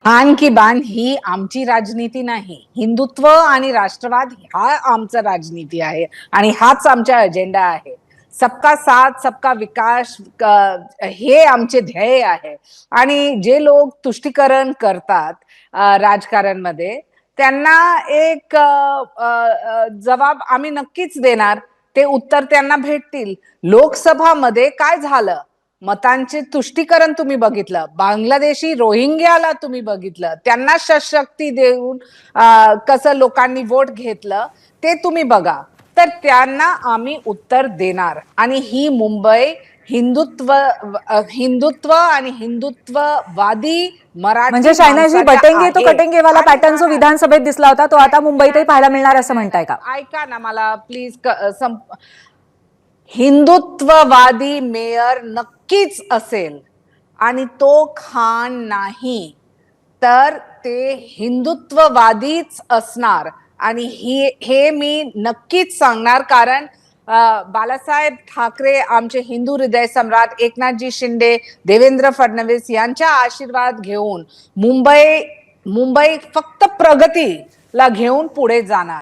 आन की बान ही आमची राजनीती नाही. हिंदुत्व आणि राष्ट्रवाद हा आमचा राजनीती आहे आणि हाच आमचा अजेंडा आहे. सबका साथ सबका विकास हे आमचे ध्येय आहे. आणि जे लोक तुष्टीकरण करतात राजकारणमध्ये त्यांना एक जबाब आम्ही नक्कीच देणार. ते उत्तर त्यांना भेटतील. लोकसभामध्ये काय झालं? मतांचे तुष्टीकरण तुम्ही बघितलं. बांगलादेशी रोहिंग्याला तुम्ही बघितलं. त्यांना शक्ती देऊन कसं लोकांनी वोट घेतलं ते तुम्ही बघा. तर त्यांना आम्ही उत्तर देणार. आणि ही मुंबई हिंदुत्व आणि हिंदुत्ववादी मराठी म्हणजे शायनाजी माणसाच्या बटेंगे तो आहे कटेंगे वाला आणि पॅटर्न जो विधानसभेत दिसला होता तो आता मुंबईतही पाहायला मिळणार असं म्हणताय का? ऐका ना मला प्लीज. हिंदुत्ववादी मेयर नक्कीच असेल आणि तो खान नाही तर ते हिंदुत्ववादीच असणार. आणि हे मी नक्कीच सांगणार कारण बाळासाहेब ठाकरे आमचे हिंदू हृदय सम्राट, एकनाथजी शिंदे, देवेंद्र फडणवीस यांचा आशीर्वाद घेऊन मुंबई फक्त प्रगतीला घेऊन पुढे जाणार.